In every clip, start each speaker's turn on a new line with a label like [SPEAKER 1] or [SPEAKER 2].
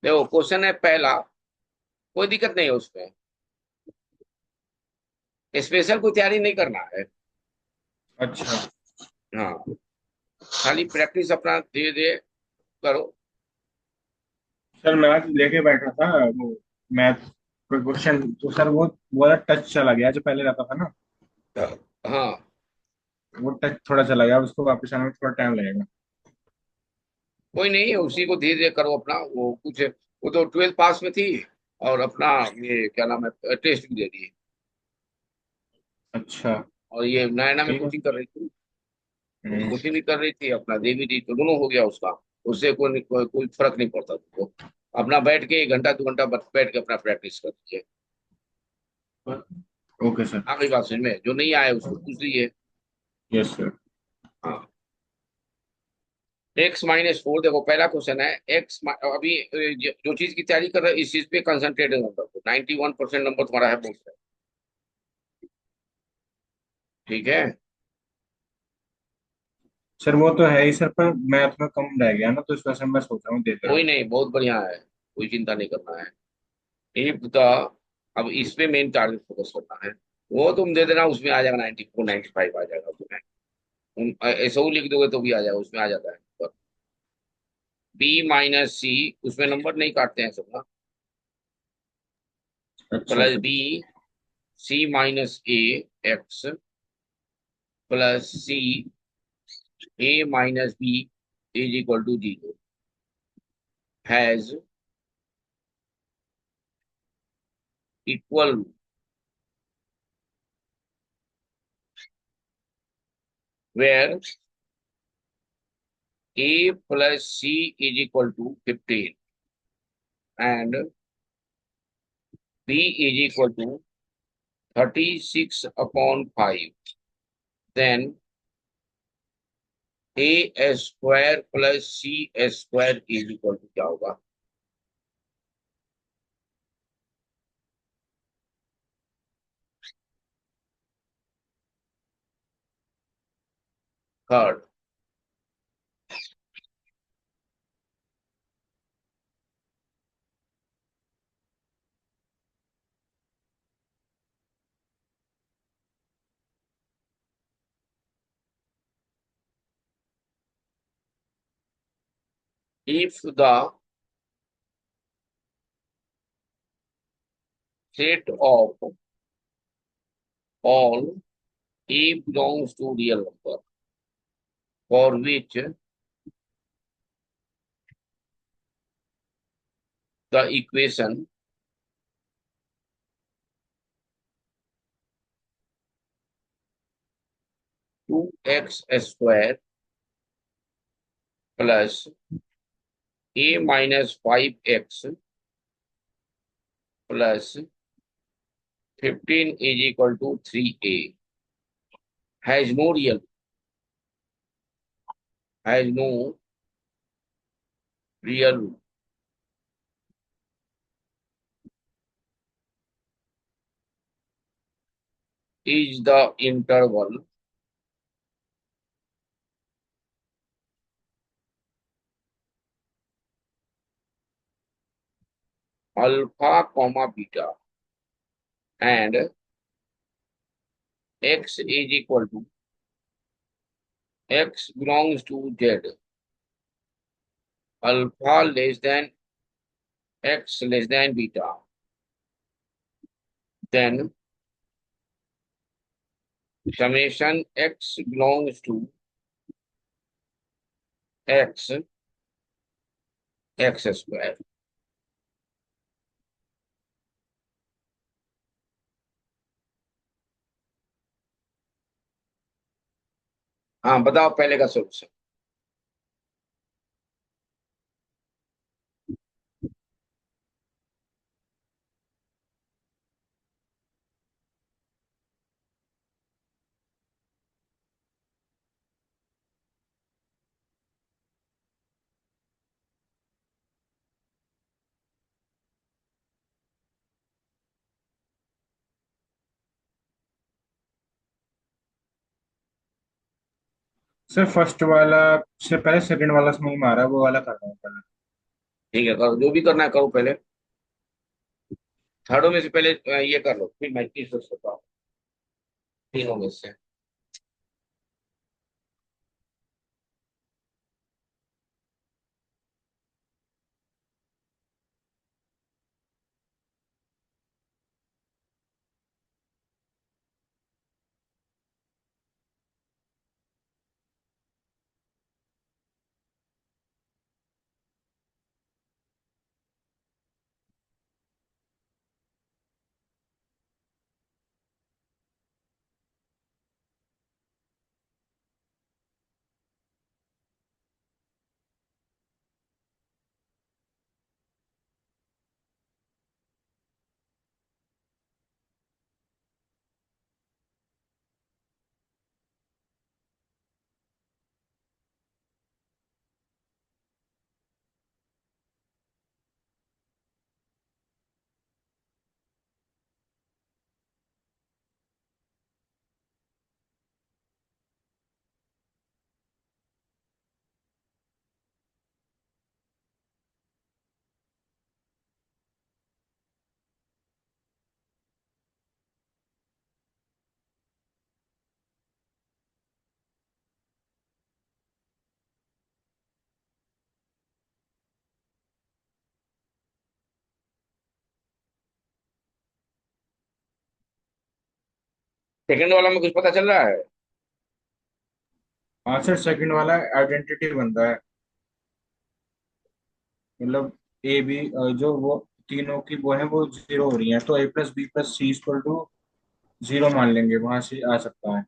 [SPEAKER 1] देखो क्वेश्चन है पहला, कोई दिक्कत नहीं है उसमें, स्पेशल कोई तैयारी नहीं करना है।
[SPEAKER 2] अच्छा
[SPEAKER 1] हाँ, खाली प्रैक्टिस अपना धीरे धीरे करो।
[SPEAKER 2] सर, मैं आज लेके बैठा था वो मैथ क्वेश्चन, तो सर वो वाला टच चला गया जो पहले रहता था ना।
[SPEAKER 1] हाँ,
[SPEAKER 2] वो टच थोड़ा चला गया, उसको वापस आने में थोड़ा टाइम लगेगा।
[SPEAKER 1] कोई नहीं, उसी को धीरे धीरे करो अपना। वो कुछ, वो तो 12th पास में थी, और अपना ये क्या नाम है, टेस्ट भी दे दिए,
[SPEAKER 2] अच्छा।
[SPEAKER 1] और ये नैना में
[SPEAKER 2] ठीक है।
[SPEAKER 1] कोचिंग कर रही थी, वो
[SPEAKER 2] हम्म।
[SPEAKER 1] कोचिंग भी कर रही थी, अपना दे भी दी, तो दोनों हो गया उसका। उससे कोई फर्क नहीं पड़ता तुमको। अपना बैठ के 1 घंटा 2 घंटा बैठ के अपना प्रैक्टिस कर लीजिए।
[SPEAKER 2] Okay sir.
[SPEAKER 1] आ गई बात समझ में? जो नहीं आए उसको पूछ लीजिए।
[SPEAKER 2] Yes sir.
[SPEAKER 1] हाँ, x-4, देखो पहला क्वेश्चन है। अभी जो चीज की तैयारी कर रहे हो इस चीज पे कंसंट्रेट नंबर को, 91% नंबर तुम्हारा है बोर्ड से। ठीक है।
[SPEAKER 2] सर वो तो है ही सर, पर मैथ में कम रह गया ना, तो इस वजह से मैं सोच रहा हूँ देते
[SPEAKER 1] कोई
[SPEAKER 2] रहूँ।
[SPEAKER 1] नहीं, बहुत बढ़िया है, कोई चिंता नहीं करना है। इफ द, अब इस पे मेन टारगेट फोकस करना है। वो तुम दे देना, उसमें आ जाएगा 94 95 आ जाएगा तुम्हें। ऐसा लिख दोगे तो भी आ जाएगा, उसमें आ जाता है। B-C, उसमें नंबर नहीं काटते हैं सब ना।
[SPEAKER 2] अच्छा
[SPEAKER 1] plus
[SPEAKER 2] sir.
[SPEAKER 1] B, C-A, x, plus C, A-B is equal to 0, has equal where A plus C is equal to 15 and B is equal to 36 upon 5, then A square plus C square is equal to क्या होगा? Third, if the set of all A belongs to real number for which the equation 2x square plus A minus 5x plus 15 is equal to 3A has no real, has no real is the interval alpha comma beta, and x is equal to, x belongs to z, alpha less than x less than beta, then summation x belongs to x, x square। हाँ बताओ पहले का solution.
[SPEAKER 2] Sir first वाला से पहले second वाला समझ में आ रहा है, वो वाला कर रहा हूँ पहले।
[SPEAKER 1] ठीक है, करो जो भी करना है करो पहले। थर्डों में से पहले ये कर लो, फिर मैं तीसरे से बताऊँ। तीनों में से। सेकंड वाला में कुछ पता चल रहा है?
[SPEAKER 2] हाँ सर, सेकंड वाला आइडेंटिटी बनता है। मतलब ए बी, जो वो तीनों की वो है वो जीरो हो रही है, तो A plus B plus C equal to zero मान लेंगे, वहां से आ सकता है।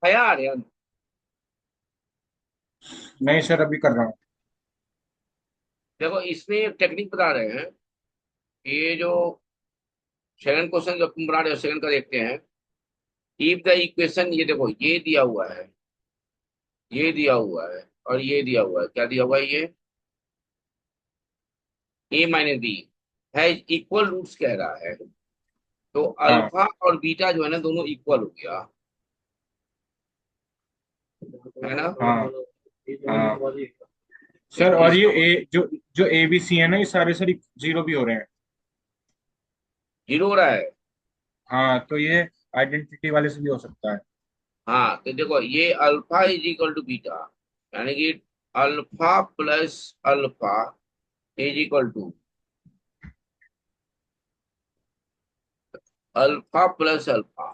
[SPEAKER 1] है यार यार।
[SPEAKER 2] नहीं सर, अभी कर रहा हूँ।
[SPEAKER 1] देखो इसमें एक टेक्निक बता रहे हैं। ये जो सेकंड क्वेश्चन जो तुम बना रहे हो, सेकंड का देखते हैं। इफ द इक्वेशन, ये देखो ये दिया हुआ है, ये दिया हुआ है, और ये दिया हुआ है, क्या दिया हुआ है ये? ए माइनस बी है इक्वल रूट्स कह रहा है। तो
[SPEAKER 2] हाँ
[SPEAKER 1] अल्फा और बीटा जो है ना, दोनों इक्वल हो गया, है ना?
[SPEAKER 2] हाँ हाँ सर,
[SPEAKER 1] तो
[SPEAKER 2] और ये
[SPEAKER 1] इसका
[SPEAKER 2] ए जो जो ए बी सी है ना, ये सारे सर जीरो भी हो रहे हैं।
[SPEAKER 1] जीरो हो रहा है।
[SPEAKER 2] हाँ, तो ये आइडेंटिटी वाले से भी हो सकता है।
[SPEAKER 1] हाँ तो देखो ये alpha is equal to beta, यानी कि alpha plus alpha is equal to alpha plus alpha.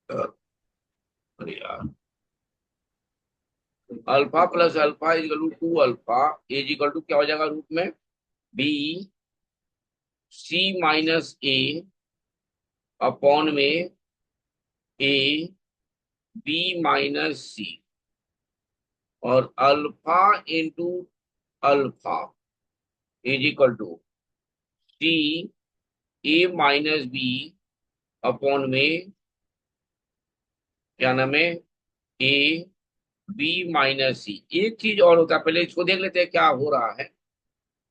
[SPEAKER 1] अरे यार, alpha plus alpha is equal to two alpha is equal to क्या हो जाएगा रूट में? B C minus A upon में A B minus C, और alpha into alpha is equal to C A minus B upon में क्या नाम है, ए बी माइनस सी। एक चीज और होता है, पहले इसको देख लेते हैं क्या हो रहा है,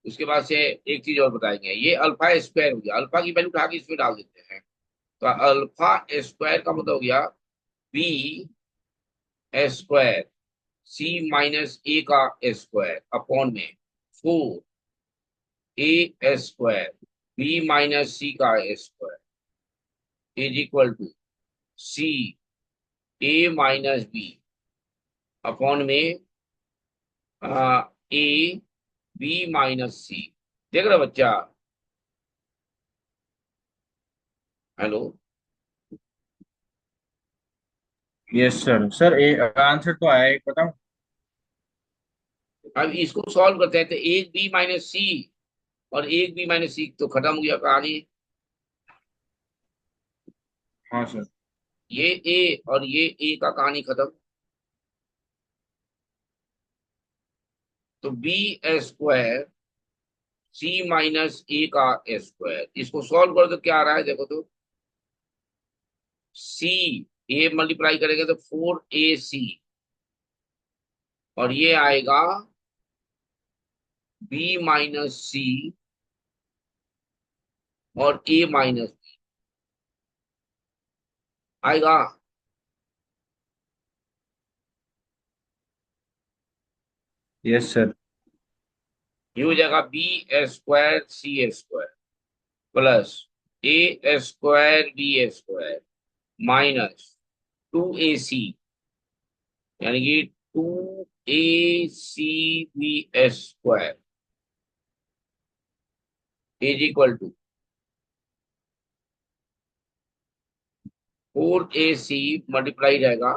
[SPEAKER 1] उसके बाद से एक चीज और बताएंगे। ये अल्फा स्क्वायर हो गया, अल्फा की वैल्यू उठा के इसमें डाल देते हैं, तो अल्फा स्क्वायर का मतलब हो गया B square C minus A का स्क्वायर अपॉन में 4 A square B minus C का square is equal to C A minus B upon में ए बी माइनस सी। देख रहे हो बच्चा? हेलो?
[SPEAKER 2] Yes sir. सर ए आंसर तो आया, एक बताऊं?
[SPEAKER 1] अब इसको सॉल्व करते हैं, तो एक बी माइनस सी और एक बी माइनस सी तो खत्म हो गया कहानी।
[SPEAKER 2] हाँ सर।
[SPEAKER 1] ये ए और ये ए का कहानी खत्म। तो B square C minus A का स्क्वायर, इसको सॉल्व करो तो क्या आ रहा है देखो तो। सी ए मल्टीप्लाई करेंगे तो 4ac, और ये आएगा बी माइनस सी और ए माइनस आएगा।
[SPEAKER 2] Yes sir.
[SPEAKER 1] ये हो जाएगा B square C square plus A square B square minus 2ac, यानी कि 2ac B square is equal to 4ac multiply जाएगा,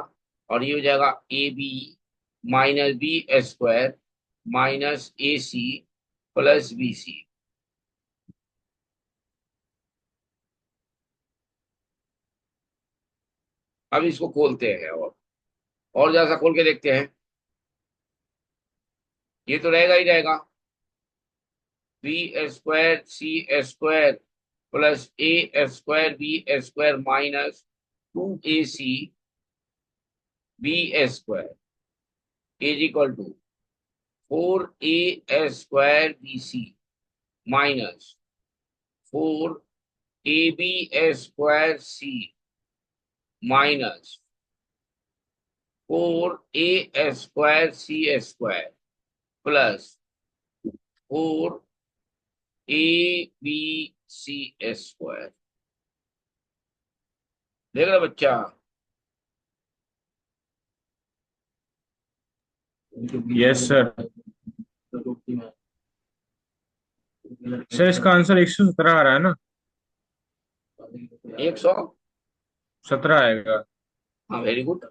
[SPEAKER 1] और ये हो जाएगा A B minus B square minus A C plus B C. अब इसको खोलते हैं और जरा सा खोल के देखते हैं। ये तो रहेगा ही रहेगा, B square C square plus A square B square minus 2ac B square is equal to 4a square B C minus 4ab square C minus 4a square C square plus 4abc square. देख रहा बच्चा?
[SPEAKER 2] Yes sir. Sir इसका answer 117 आ रहा है ना?
[SPEAKER 1] 100?
[SPEAKER 2] 17 आएगा।
[SPEAKER 1] हाँ, वेरी गुड।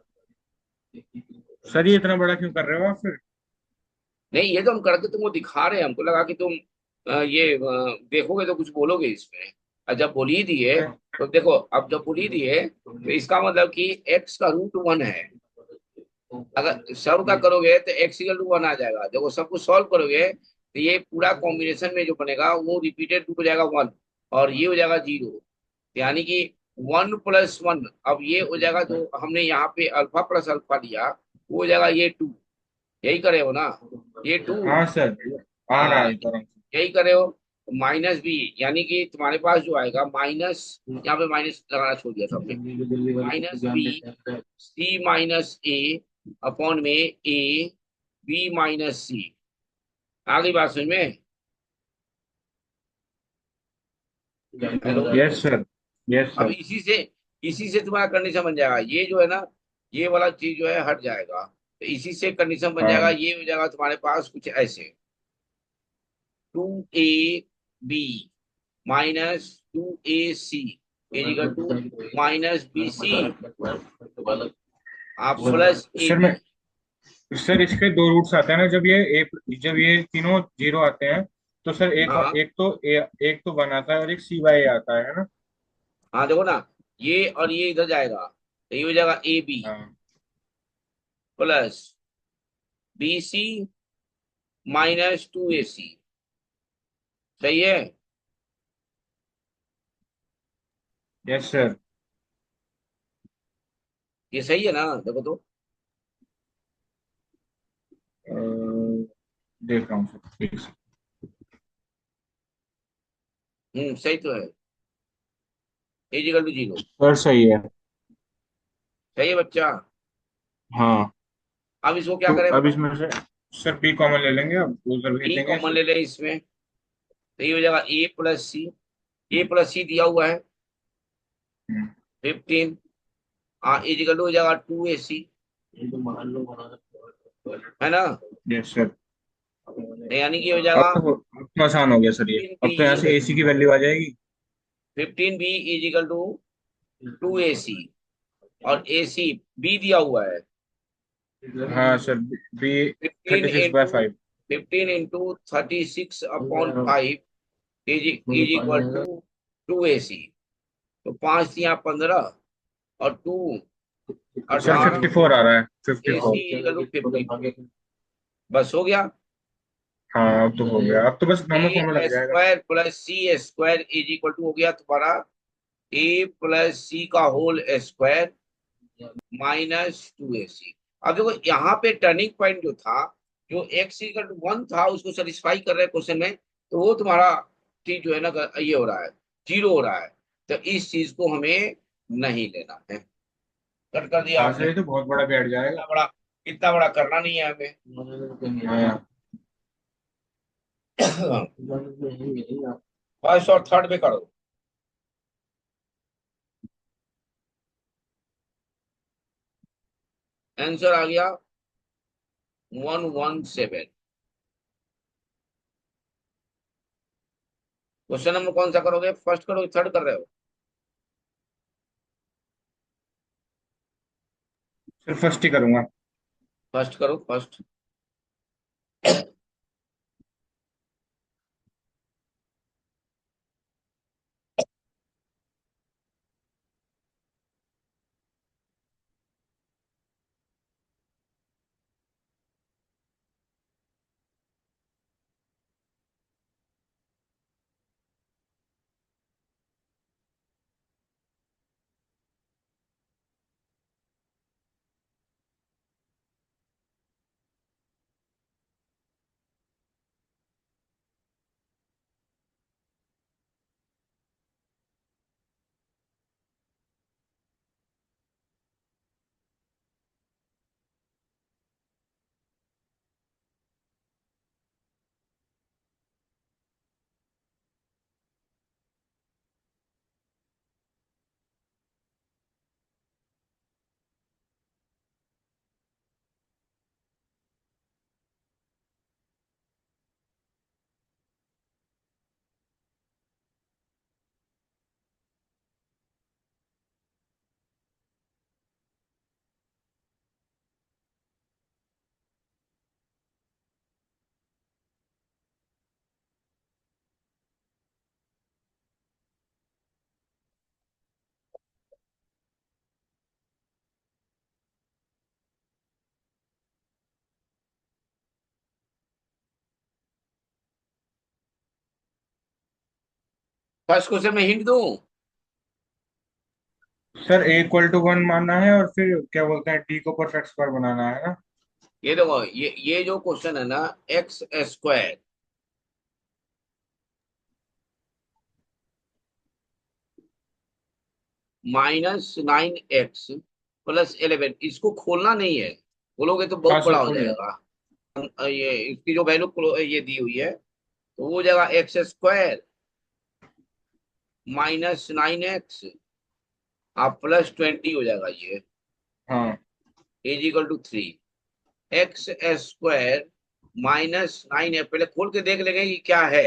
[SPEAKER 2] सर ये इतना बड़ा क्यों कर रहे हो आप फिर?
[SPEAKER 1] नहीं, ये तो हम करके तुमको दिखा रहे हैं, हमको लगा कि तुम देखोगे तो कुछ बोलोगे इसमें। और जब बोल ही दिए तो देखो, अब जब बोल ही दिए तो इसका मतलब कि एक्स का रूट 1 है। अगर सॉल्व का करोगे तो एक्स इक्वल टू 1 आ जाएगा। देखो, सब कुछ सॉल्व करोगे तो ये पूरा कॉम्बिनेशन में जो बनेगा वो रिपीटेड हो जाएगा 1, और ये हो जाएगा 0, यानी कि 1 + 1। अब ये हो जाएगा, जो हमने यहाँ पे अल्फा प्लस अल्फा लिया वो हो जाएगा ये 2। यही करे हो ना? ये 2।
[SPEAKER 2] हाँ सर, आ रहा है पर।
[SPEAKER 1] यही करे हो। माइनस बी, यानी कि तुम्हारे पास जो आएगा माइनस, यहाँ पे माइनस लगाना छोड़ दिया था हमने, minus B C minus A upon में ए बी माइनस सी। आ गई बात समझ में? हेलो?
[SPEAKER 2] Yes sir. यस
[SPEAKER 1] अब
[SPEAKER 2] सर।
[SPEAKER 1] इसी से तुम्हारा कंडीशन बन जाएगा, ये जो है ना, ये वाला चीज जो है हट जाएगा, तो इसी से कंडीशन बन जाएगा।
[SPEAKER 2] हाँ।
[SPEAKER 1] ये हो जाएगा तुम्हारे पास कुछ ऐसे, 2ab minus 2ac is equal to minus bc आप प्लस
[SPEAKER 2] सर
[SPEAKER 1] ab।
[SPEAKER 2] मैं सर इसके दो रूट्स आते हैं ना, जब ये तीनों जीरो आते हैं तो सर एक
[SPEAKER 1] हाँ
[SPEAKER 2] एक तो वन आता है और एक cy आता है ना?
[SPEAKER 1] हाँ देखो ना, ये और ये इधर जाएगा तो ये हो जाएगा ए बी
[SPEAKER 2] हाँ।
[SPEAKER 1] Plus B C -2 AC। सही है।
[SPEAKER 2] Yes sir.
[SPEAKER 1] ये सही है ना, देखो तो।
[SPEAKER 2] देख रहा हूँ सर, प्लीज।
[SPEAKER 1] सही तो है। = 0।
[SPEAKER 2] सर सही है।
[SPEAKER 1] सही है बच्चा।
[SPEAKER 2] हाँ।
[SPEAKER 1] अब इसको क्या
[SPEAKER 2] तो
[SPEAKER 1] करें
[SPEAKER 2] अब
[SPEAKER 1] बताओ।
[SPEAKER 2] इसमें से सर बी कॉमन ले लेंगे, अब उधर भेज
[SPEAKER 1] बी
[SPEAKER 2] देंगे
[SPEAKER 1] कॉमन
[SPEAKER 2] इसे।
[SPEAKER 1] ले लें इसमें, तो ये हो जाएगा A+C। A+C दिया हुआ है
[SPEAKER 2] हम्म।
[SPEAKER 1] 15। हाँ, = हो जाएगा 2AC। है ना।
[SPEAKER 2] Yes sir.
[SPEAKER 1] तो यानी कि हो जाएगा
[SPEAKER 2] अब तो आसान हो गया सर, ये
[SPEAKER 1] 15B।
[SPEAKER 2] अब तो यहाँ से एसी की वैल्यू आ जाएगी।
[SPEAKER 1] 15B = 2AC। और AC बी दिया हुआ है।
[SPEAKER 2] हाँ sir. B
[SPEAKER 1] fifteen
[SPEAKER 2] 36/5।
[SPEAKER 1] 36/5 is equal to 2AC। तो 5 × 15 और 2
[SPEAKER 2] सर
[SPEAKER 1] 18।
[SPEAKER 2] 54 आ रहा है, 54।
[SPEAKER 1] AC = 52। बस हो गया।
[SPEAKER 2] हाँ अब तो हो गया, अब तो बस नॉर्मल फॉर्मूला
[SPEAKER 1] ए
[SPEAKER 2] लग जाएगा।
[SPEAKER 1] स्क्वायर प्लस सी स्क्वायर = हो गया तुम्हारा A+C का होल स्क्वायर -2AC। अब देखो यहाँ पे टर्निंग पॉइंट जो था, जो x = 1 था, उसको सेटिस्फाई कर रहे हैं क्वेश्चन में, तो वो तुम्हारा चीज जो है ना, ये हो रहा है, 0 हो रहा है। तो इस चीज को हमें नहीं लेना है। कट कर दिया
[SPEAKER 2] हाँ सर,
[SPEAKER 1] आपने।
[SPEAKER 2] ये तो बहुत बड़ा बैठ जाएगा।
[SPEAKER 1] इतना बड़ा करना नहीं है हमें।
[SPEAKER 2] हाँ।
[SPEAKER 1] फर्स्ट और थर्ड पे करो। आंसर आ गया 117। क्वेश्चन नंबर कौन सा करोगे, फर्स्ट करोगे थर्ड कर रहे हो।
[SPEAKER 2] सर फर्स्ट ही करूंगा।
[SPEAKER 1] फर्स्ट करो फर्स्ट। फर्स्ट क्वेश्चन में हिंट दूं।
[SPEAKER 2] सर A = 1 मानना है और फिर क्या बोलते हैं, डी को परफेक्ट स्क्वायर बनाना है ना।
[SPEAKER 1] ये देखो, ये जो क्वेश्चन है ना, x² -9x + 11, इसको खोलना नहीं है। खोलोगे तो
[SPEAKER 2] हाँ
[SPEAKER 1] बहुत
[SPEAKER 2] सर
[SPEAKER 1] बड़ा हो
[SPEAKER 2] खोल लिया।
[SPEAKER 1] जाएगा। ये इसकी जो वैल्यू ये दी हुई है, तो वो हो जाएगा x² -9x आप +20 हो जाएगा ये
[SPEAKER 2] हाँ।
[SPEAKER 1] = 3। x² -9 है, पहले खोल के देख लेंगे ये क्या है,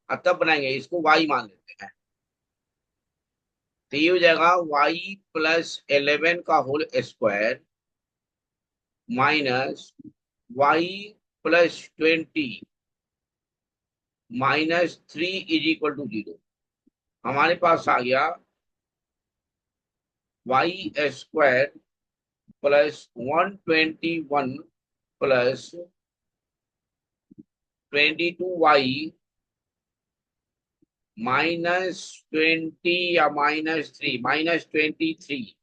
[SPEAKER 1] और तब बनाएंगे। इसको y मान लेते हैं। तो ये हो जाएगा y + 11 का होल स्क्वायर -y + 20 -3 = 0। हमारे पास आ गया Y square plus 121 plus 22 Y -20 या -3 -23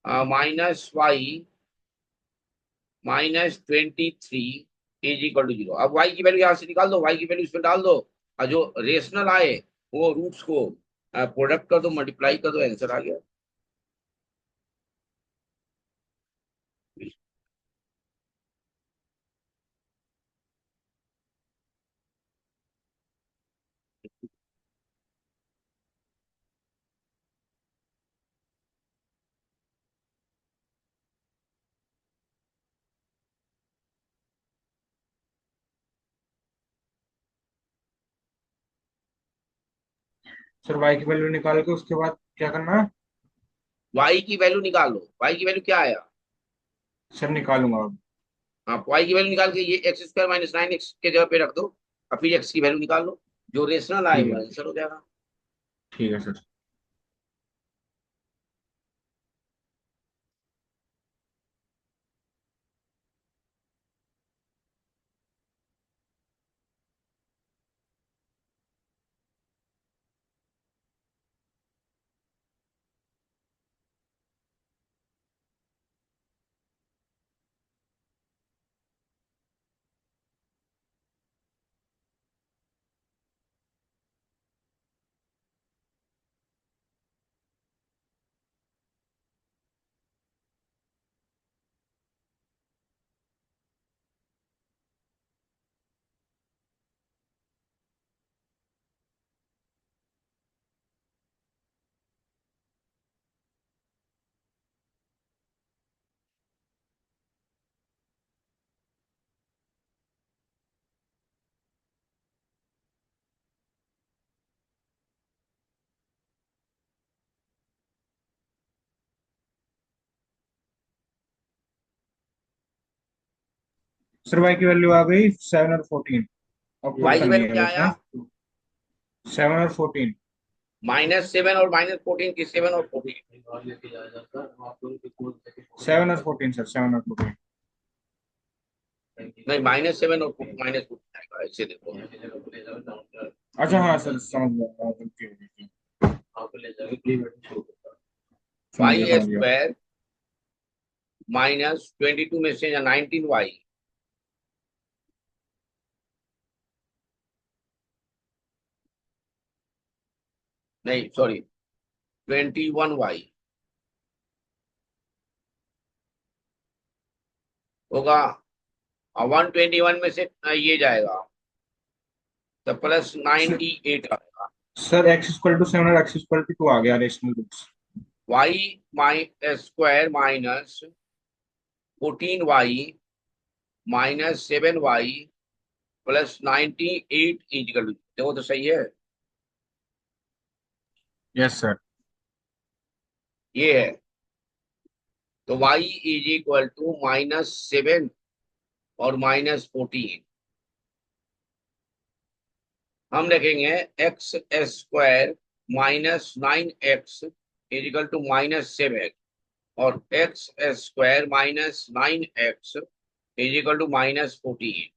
[SPEAKER 1] -y -23 इज इक्वल टू 0। अब y की वैल्यू यहां से निकाल दो, y की वैल्यू इसमें डाल दो, और जो रेशनल आए वो रूट्स को प्रोडक्ट कर दो, मल्टीप्लाई कर दो, आंसर आ गया।
[SPEAKER 2] सर वाई की वैल्यू निकाल के उसके बाद क्या करना है?
[SPEAKER 1] y की वैल्यू निकाल लो, y की वैल्यू क्या आया?
[SPEAKER 2] सर निकालूंगा अब।
[SPEAKER 1] हाँ, y की वैल्यू निकाल के ये x² -9x के जगह पे रख दो, और फिर x की वैल्यू निकाल लो, जो रेशनल आए
[SPEAKER 2] ठीक
[SPEAKER 1] वो
[SPEAKER 2] है।
[SPEAKER 1] आंसर हो जाएगा।
[SPEAKER 2] ठीक है सर। सर वाई की वैल्यू आ गई 7 और 14। अब पुट
[SPEAKER 1] y की
[SPEAKER 2] करनी
[SPEAKER 1] वैल्यू
[SPEAKER 2] है
[SPEAKER 1] क्या
[SPEAKER 2] बस
[SPEAKER 1] आया?
[SPEAKER 2] है। 7 और 14।
[SPEAKER 1] -7 और -14 की 7 और 14?
[SPEAKER 2] 7 और 14 सर, 7 और 14।
[SPEAKER 1] नहीं, -7 और -14 आएगा, ऐसे देखो।
[SPEAKER 2] अच्छा हाँ सर, समझ गया, हाँ, गलती हो गई थी। समझ गया,
[SPEAKER 1] वाई
[SPEAKER 2] समझ गया।
[SPEAKER 1] स्क्वायर -22 में से या 19 वाई, नहीं सॉरी, 21 वाई होगा, और 121 में से ये जाएगा, तो प्लस
[SPEAKER 2] सर
[SPEAKER 1] 98 आएगा।
[SPEAKER 2] सर x = 7 और x = 2 आ गया रेशनल रूट्स।
[SPEAKER 1] वाई माइ स्क्वायर -14 वाई -7 वाई +98 इजिकल, देखो तो सही है,
[SPEAKER 2] यस सर।
[SPEAKER 1] ये है। तो y = -7 और -14, हम लिखेंगे x² -9x -7, और x² -9x -14।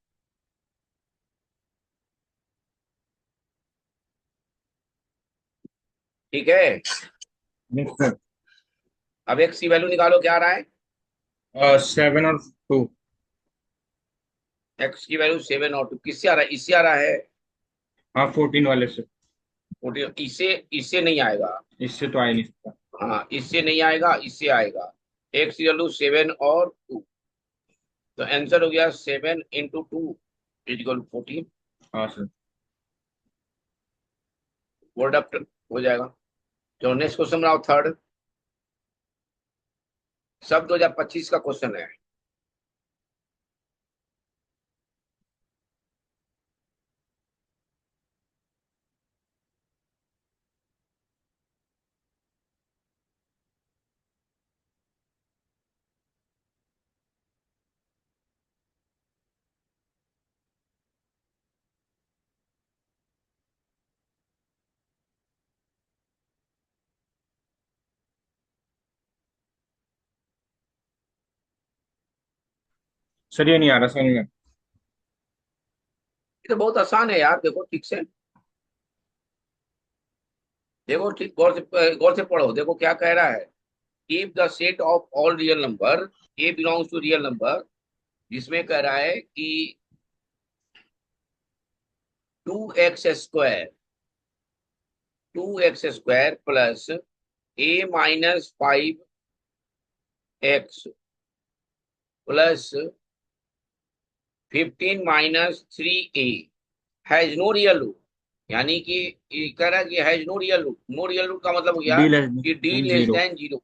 [SPEAKER 1] ठीक है।
[SPEAKER 2] Yes sir.
[SPEAKER 1] अब x की वैल्यू निकालो, क्या आ रहा है?
[SPEAKER 2] 7 और 2।
[SPEAKER 1] x की वैल्यू 7 और 2 किससे आ रहा है? इससे आ रहा है।
[SPEAKER 2] हाँ 14 वाले से।
[SPEAKER 1] 14 इससे, इससे नहीं आएगा।
[SPEAKER 2] इससे तो आ ही नहीं सकता।
[SPEAKER 1] हाँ, इससे नहीं आएगा, इससे आएगा। x की वैल्यू 7 और 2, तो आंसर हो गया 7 × 2 = 14।
[SPEAKER 2] हाँ सर।
[SPEAKER 1] प्रोडक्ट हो जाएगा। तो नेक्स्ट क्वेश्चन बनाओ, थर्ड। सब 2025 का क्वेश्चन है।
[SPEAKER 2] सर ये नहीं आ रहा समझ में।
[SPEAKER 1] ये तो बहुत आसान है यार, देखो ठीक से, देखो ठीक, गौर से पढ़ो, देखो क्या कह रहा है। If the set of all real number, A belongs to real number, जिसमें कह रहा है कि 2x square, 2x square plus a - 5x plus 15 - 3a has no real root. यानी कि ये कह रहा है कि has no real root, no real root का मतलब हो गया
[SPEAKER 2] डी लेस
[SPEAKER 1] कि D
[SPEAKER 2] then
[SPEAKER 1] less
[SPEAKER 2] zero.
[SPEAKER 1] Then zero.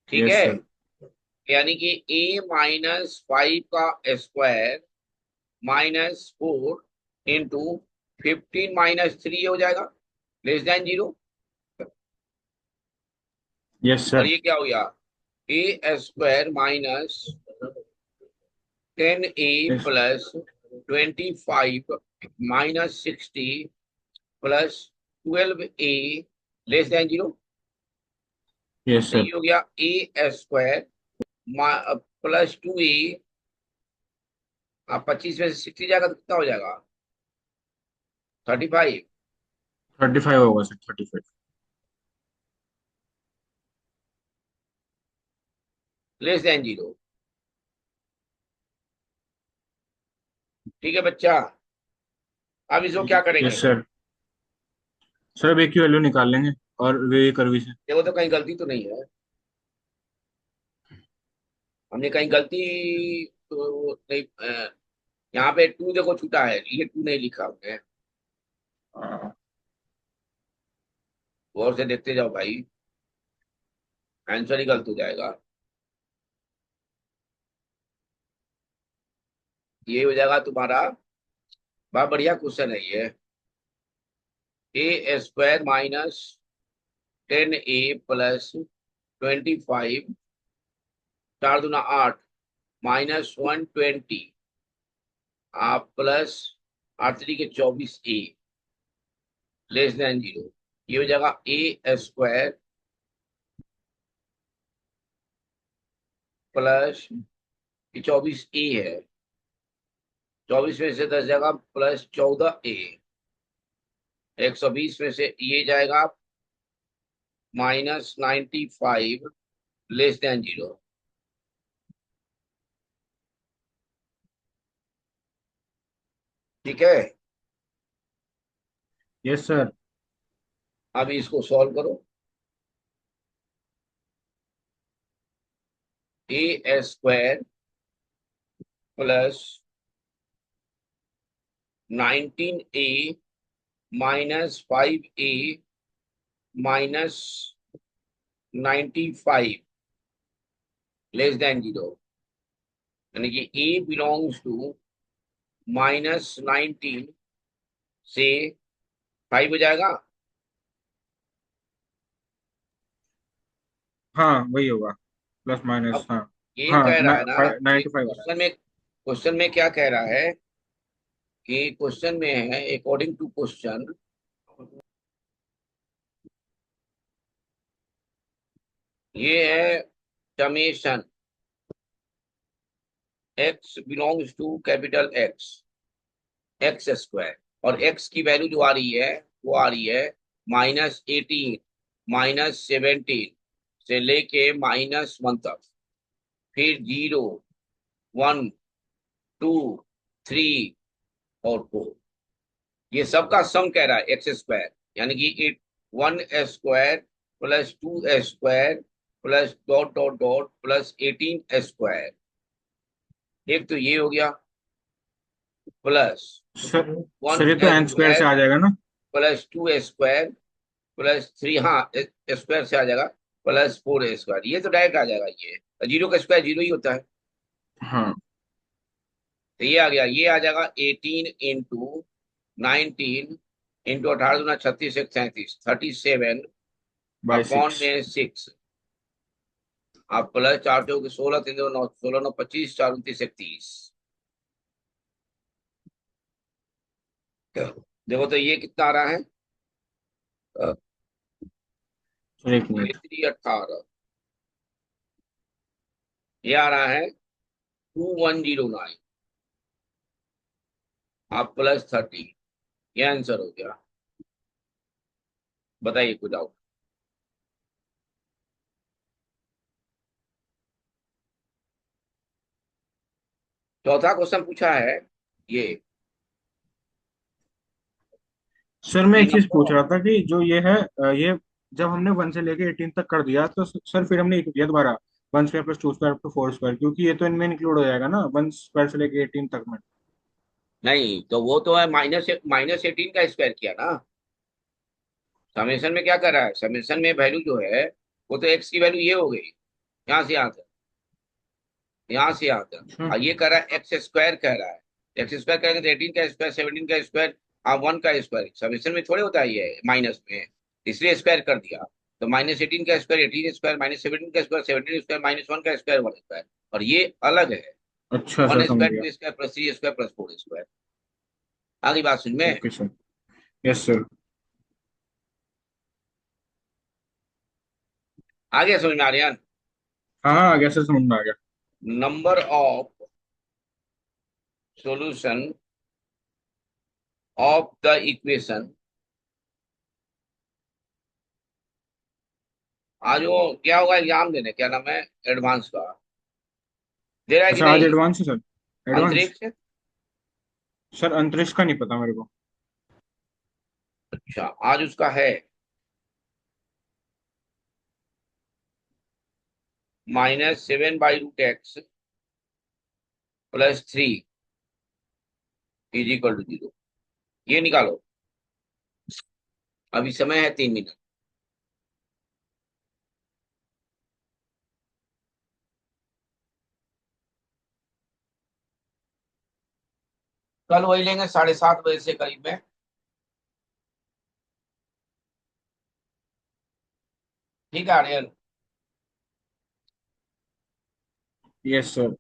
[SPEAKER 1] ठीक
[SPEAKER 2] यस
[SPEAKER 1] है,
[SPEAKER 2] सर।
[SPEAKER 1] यानी कि a - 5 का स्क्वायर -4 इंटू 15 - 3 हो जाएगा, लेस देन जीरो।
[SPEAKER 2] यस
[SPEAKER 1] और
[SPEAKER 2] सर।
[SPEAKER 1] ये क्या हो गया, a² -10a
[SPEAKER 2] yes.
[SPEAKER 1] Plus 25 -60 plus 12a less than zero.
[SPEAKER 2] Yes
[SPEAKER 1] तो
[SPEAKER 2] सर।
[SPEAKER 1] ये हो गया a² +2a। आप 25 में से 60 जाएगा तो कितना हो जाएगा, 35
[SPEAKER 2] 35 होगा सर, 35।
[SPEAKER 1] Less than zero. ठीक है बच्चा, अब इसको क्या करेंगे।
[SPEAKER 2] Yes sir. सर अब एक की वैल्यू निकाल लेंगे और वे करवी से।
[SPEAKER 1] देखो तो कहीं गलती तो नहीं है, हमने कहीं गलती तो नहीं, यहाँ पे 2 देखो छूटा है, ये 2 नहीं लिखा हमने। गौर से देखते जाओ भाई, आंसर ही गलत हो जाएगा। ये हो जाएगा तुम्हारा, बड़ा बढ़िया क्वेश्चन है ये। a² - 10a प्लस 25, 4 दूना 8 -120 आप प्लस 8 3 के 24a लेस देन जीरो। ये हो जाएगा a² प्लस 24a है, 24 में से 10 जाएगा प्लस 14a, 120 में से ये जाएगा -95 लेस देन जीरो। ठीक है,
[SPEAKER 2] यस सर।
[SPEAKER 1] अब इसको सॉल्व करो। a² plus 19a -5a -95 less than zero. यानी कि a बिलोंग्स टू -19 से 5 हो जाएगा।
[SPEAKER 2] हाँ वही होगा, प्लस माइनस
[SPEAKER 1] अब
[SPEAKER 2] हाँ।
[SPEAKER 1] ये
[SPEAKER 2] हाँ
[SPEAKER 1] कह रहा है ना कि
[SPEAKER 2] 95 आ रहा है।
[SPEAKER 1] क्वेश्चन में क्या कह रहा है, कि क्वेश्चन में है अकॉर्डिंग टू क्वेश्चन, ये है summation x belongs to capital x² और x की वैल्यू जो आ रही है वो आ रही है -18 -17 से लेके -1 तक, फिर 0 1 2 3 और 4। ये सबका सम कह रहा है x², यानी कि 1 square plus 2 square plus dot dot dot plus 18 square. एक तो ये हो गया, प्लस
[SPEAKER 2] सर
[SPEAKER 1] वन
[SPEAKER 2] सर ये तो एन स्क्वायर से
[SPEAKER 1] स्क्वायर
[SPEAKER 2] आ जाएगा ना।
[SPEAKER 1] प्लस 2 स्क्वायर प्लस 3, हाँ स्क्वायर से आ जाएगा, प्लस 4 स्क्वायर। ये तो डायरेक्ट आ जाएगा, ये जीरो का स्क्वायर जीरो ही होता है।
[SPEAKER 2] हाँ।
[SPEAKER 1] तो ये आ गया, ये आ जाएगा 18 × 19 इंटू 18 × 36 = 37 37
[SPEAKER 2] बाई
[SPEAKER 1] अपॉन
[SPEAKER 2] 6।
[SPEAKER 1] में 6। आप प्लस 4 2 16 3 2 9 16 9 25 4 29 31। देखो तो ये कितना आ रहा है,
[SPEAKER 2] सर एक
[SPEAKER 1] ये
[SPEAKER 2] मिनट।
[SPEAKER 1] 3 18, ये आ रहा है 2109 आप +30, ये आंसर हो गया। बताइए कुछ डाउट? चौथा क्वेश्चन पूछा है ये
[SPEAKER 2] सर मैं
[SPEAKER 1] कि
[SPEAKER 2] एक चीज
[SPEAKER 1] नंबर
[SPEAKER 2] पूछ
[SPEAKER 1] ऑफ।
[SPEAKER 2] रहा था कि जो ये है ये जब हमने 1 से लेके 18 तक कर दिया तो सर फिर हमने ये दोबारा 1 square plus 2 square to 4 square, क्योंकि ये तो इनमें इंक्लूड हो जाएगा ना 1 स्क्वायर से लेके 18 तक में।
[SPEAKER 1] नहीं तो वो तो है -18 का स्क्वायर किया ना। समेशन में क्या कर रहा है, समेशन में वैल्यू जो है वो तो एक्स की वैल्यू ये हो गई, यहाँ से यहाँ तक, यहाँ से यहाँ तक।
[SPEAKER 2] अच्छा।
[SPEAKER 1] और ये कर रहा है एक्स स्क्वायर कह रहा है। एक्स स्क्वायर कहेंगे तो 18 का स्क्वायर, 17 का स्क्वायर, 1 का स्क्वायर। समेशन में थोड़े होता है ये माइनस में, इसलिए स्क्वायर कर दिया। तो -18 का स्क्वायर 18 स्क्वायर, -17 का स्क्वायर 17 स्क्वायर, -1 का स्क्वायर 1 स्क्वायर। और ये अलग है,
[SPEAKER 2] अच्छा सर,
[SPEAKER 1] 1
[SPEAKER 2] समझ
[SPEAKER 1] स्क्वायर
[SPEAKER 2] गया।
[SPEAKER 1] 2 स्क्वायर +3 स्क्वायर +4 स्क्वायर। आगे बात सुन में।
[SPEAKER 2] Okay sir. Yes sir.
[SPEAKER 1] आगे समझ में आ रही है?
[SPEAKER 2] हाँ हाँ, आ गया सर, समझ में आ गया।
[SPEAKER 1] Number of solution of the equation. आज वो क्या होगा, एग्जाम देने, क्या नाम है, एडवांस का दे रहा है कि
[SPEAKER 2] अच्छा, आज
[SPEAKER 1] नहीं?
[SPEAKER 2] एडवांस है सर, एडवांस।
[SPEAKER 1] अंतरिक्ष।
[SPEAKER 2] सर अंतरिक्ष का नहीं पता मेरे को।
[SPEAKER 1] अच्छा, आज उसका है -7/√x +3 = 0। ये निकालो, अभी समय है 3 मिनट। कल वही लेंगे 7:30 बजे से करीब में। ठीक है आर्यन।
[SPEAKER 2] Yes sir.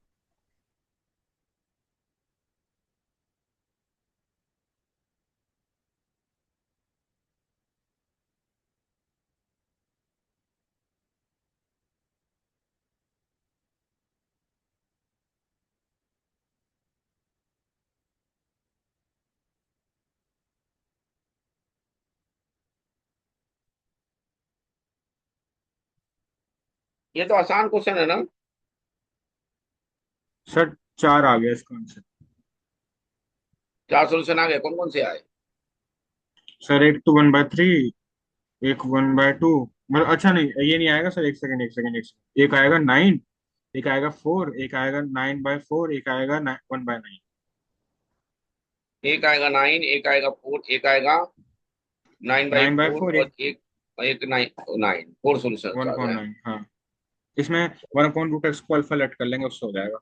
[SPEAKER 1] ये तो आसान क्वेश्चन है ना।
[SPEAKER 2] सर 4 आ गया इसका आंसर।
[SPEAKER 1] 4 सॉल्यूशन आ गए, कौन कौन से आए?
[SPEAKER 2] सर एक तो 1/3, एक 1/2, मतलब अच्छा नहीं ये नहीं आएगा सर, एक सेकंड एक सेकंड एक सेकंड, एक आएगा 9, एक आएगा 4, एक आएगा 9/4, एक आएगा 1/9।
[SPEAKER 1] एक आएगा 9, एक आएगा 4, एक आएगा नाइन बाई
[SPEAKER 2] 9/4
[SPEAKER 1] फोर
[SPEAKER 2] एक
[SPEAKER 1] और एक एक 9, 4 सॉल्यूशन
[SPEAKER 2] वन
[SPEAKER 1] आ
[SPEAKER 2] अपॉन
[SPEAKER 1] गए।
[SPEAKER 2] नाइन हाँ। इसमें 1/√x को अल्फा लेट कर लेंगे, उससे हो जाएगा।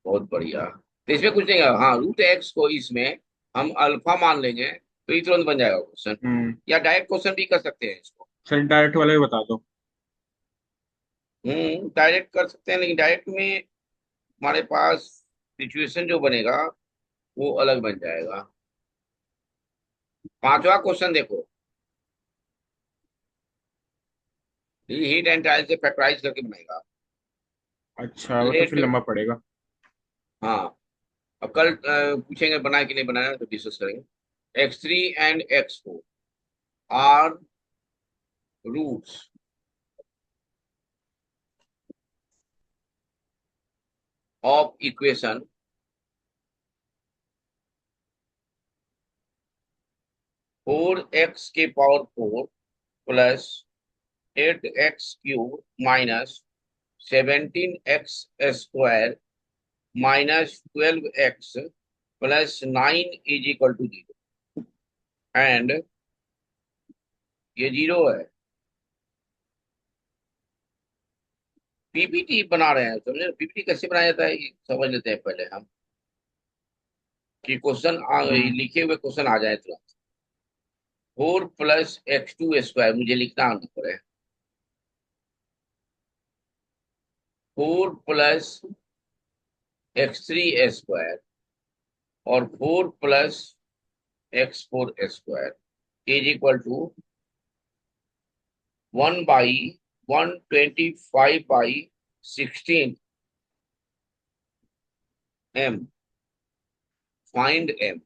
[SPEAKER 1] बहुत बढ़िया। तो इसमें कुछ नहीं है, हाँ, √x को इसमें हम अल्फा मान लेंगे तो ये तुरंत बन जाएगा क्वेश्चन।
[SPEAKER 2] हम्म।
[SPEAKER 1] या डायरेक्ट क्वेश्चन भी कर सकते हैं इसको।
[SPEAKER 2] सर डायरेक्ट वाला भी बता दो।
[SPEAKER 1] डायरेक्ट कर सकते हैं, लेकिन डायरेक्ट में हमारे पास सिचुएशन जो बनेगा वो अलग बन जाएगा। पांचवा क्वेश्चन देखो, हीट एंड ट्रायल से फैक्टराइज करके बनेगा।
[SPEAKER 2] अच्छा, वो तो फिर
[SPEAKER 1] लेट,
[SPEAKER 2] लंबा पड़ेगा।
[SPEAKER 1] हाँ, अब कल पूछेंगे बनाए कि नहीं बनाया तो डिस्कस करेंगे। x3 and x4 are roots of equation 4x⁴ +8x³ -17x² -12x +9 = 0। And ये 0 है। पीपीटी बना रहे हैं, समझे? पीपीटी कैसे बनाया जाता है ये समझ लेते हैं पहले हम, कि क्वेश्चन
[SPEAKER 2] हम्म।
[SPEAKER 1] लिखे हुए क्वेश्चन आ जाए तुरंत। 4 + x² मुझे लिखना आना पड़े। 4 + x3² और 4 + x4² = 1/125/16 एम, फाइंड एम।